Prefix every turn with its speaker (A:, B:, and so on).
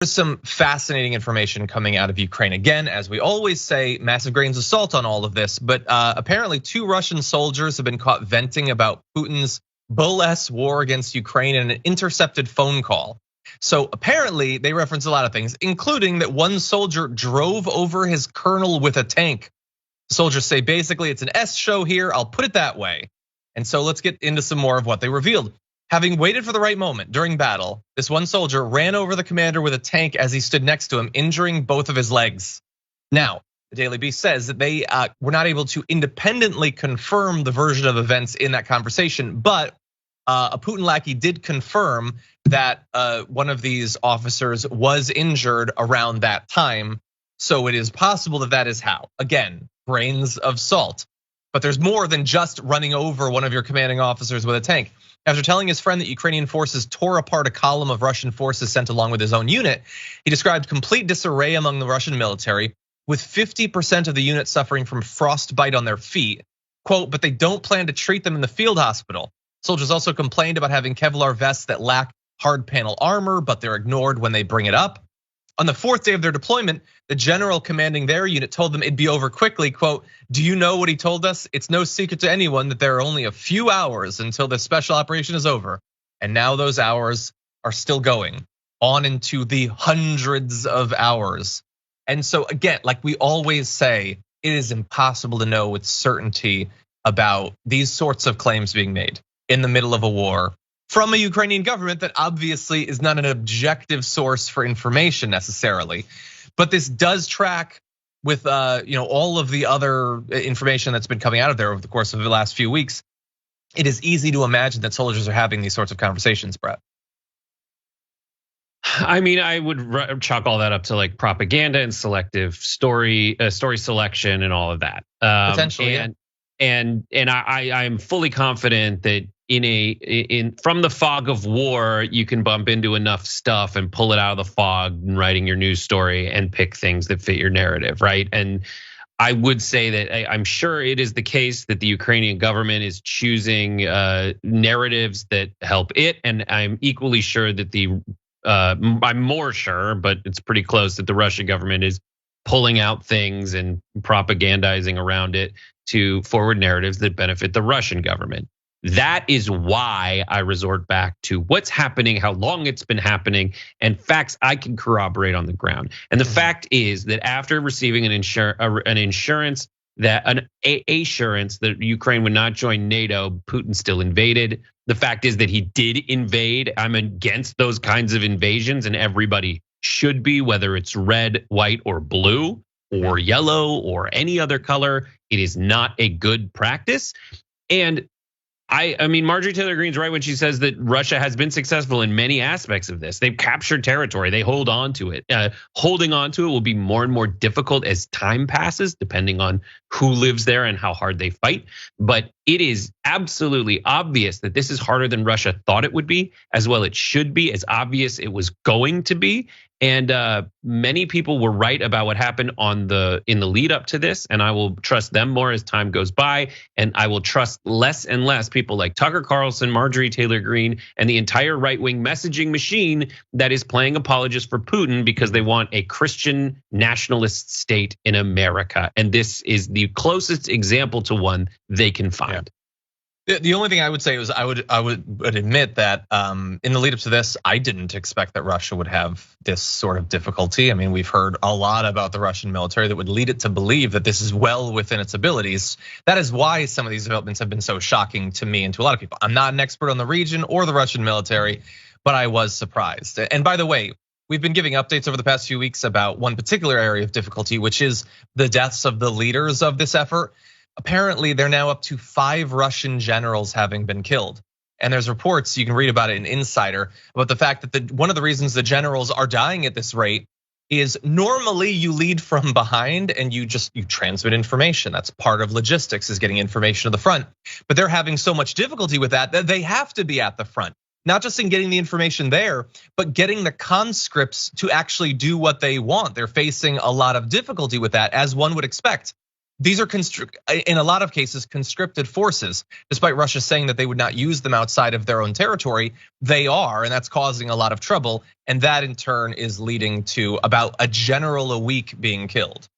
A: There's some fascinating information coming out of Ukraine. Again, as we always say, massive grains of salt on all of this, but apparently 2 Russian soldiers have been caught venting about Putin's bull-ass war against Ukraine in an intercepted phone call. So apparently they reference a lot of things, including that one soldier drove over his colonel with a tank. Soldiers say basically it's an S show here, I'll put it that way. And so let's get into some more of what they revealed. Having waited for the right moment during battle, this one soldier ran over the commander with a tank as he stood next to him, injuring both of his legs. Now, the Daily Beast says that they were not able to independently confirm the version of events in that conversation, but a Putin lackey did confirm that one of these officers was injured around that time. So it is possible that that is how. Again, grains of salt. But there's more than just running over one of your commanding officers with a tank. After telling his friend that Ukrainian forces tore apart a column of Russian forces sent along with his own unit, he described complete disarray among the Russian military, with 50% of the unit suffering from frostbite on their feet. Quote, but they don't plan to treat them in the field hospital. Soldiers also complained about having Kevlar vests that lack hard panel armor, but they're ignored when they bring it up. On the 4th day of their deployment, the general commanding their unit told them it'd be over quickly. Quote, do you know what he told us? It's no secret to anyone that there are only a few hours until the special operation is over. And now those hours are still going on into the hundreds of hours. And so again, like we always say, it is impossible to know with certainty about these sorts of claims being made in the middle of a war from a Ukrainian government that obviously is not an objective source for information necessarily. But this does track with all of the other information that's been coming out of there over the course of the last few weeks. It is easy to imagine that soldiers are having these sorts of conversations, Brett.
B: I mean, I would chalk all that up to like propaganda and selective story selection and all of that.
A: Potentially,
B: and I am fully confident that from the fog of war, you can bump into enough stuff and pull it out of the fog and writing your news story and pick things that fit your narrative, right? And I would say that I'm sure it is the case that the Ukrainian government is choosing narratives that help it, and I'm equally sure that I'm more sure, but it's pretty close, that the Russian government is pulling out things and propagandizing around it to forward narratives that benefit the Russian government. That is why I resort back to what's happening, how long it's been happening, and facts I can corroborate on the ground. And the fact is that after receiving an assurance that Ukraine would not join NATO, Putin still invaded. The fact is that he did invade. I'm against those kinds of invasions, and everybody should be, whether it's red, white, or blue, or yellow, or any other color. It is not a good practice. And I mean, Marjorie Taylor Greene's right when she says that Russia has been successful in many aspects of this. They've captured territory, they hold on to it. Holding on to it will be more and more difficult as time passes, depending on who lives there and how hard they fight. But it is absolutely obvious that this is harder than Russia thought it would be, as well it should be, as obvious it was going to be. And many people were right about what happened in the lead up to this, and I will trust them more as time goes by, and I will trust less and less people like Tucker Carlson, Marjorie Taylor Greene, and the entire right-wing messaging machine that is playing apologists for Putin because they want a Christian nationalist state in America. And this is the closest example to one they can find.
A: Yeah. The only thing I would say is I would admit that in the lead up to this, I didn't expect that Russia would have this sort of difficulty. I mean, we've heard a lot about the Russian military that would lead it to believe that this is well within its abilities. That is why some of these developments have been so shocking to me and to a lot of people. I'm not an expert on the region or the Russian military, but I was surprised. And by the way, we've been giving updates over the past few weeks about one particular area of difficulty, which is the deaths of the leaders of this effort. Apparently, they're now up to 5 Russian generals having been killed. And there's reports, you can read about it in Insider, about the fact that one of the reasons the generals are dying at this rate is normally you lead from behind and you transmit information. That's part of logistics, is getting information to the front. But they're having so much difficulty with that they have to be at the front. Not just in getting the information there, but getting the conscripts to actually do what they want. They're facing a lot of difficulty with that, as one would expect. these are in a lot of cases conscripted forces. Despite Russia saying that they would not use them outside of their own territory, they are, and that's causing a lot of trouble. And that in turn is leading to about a general a week being killed.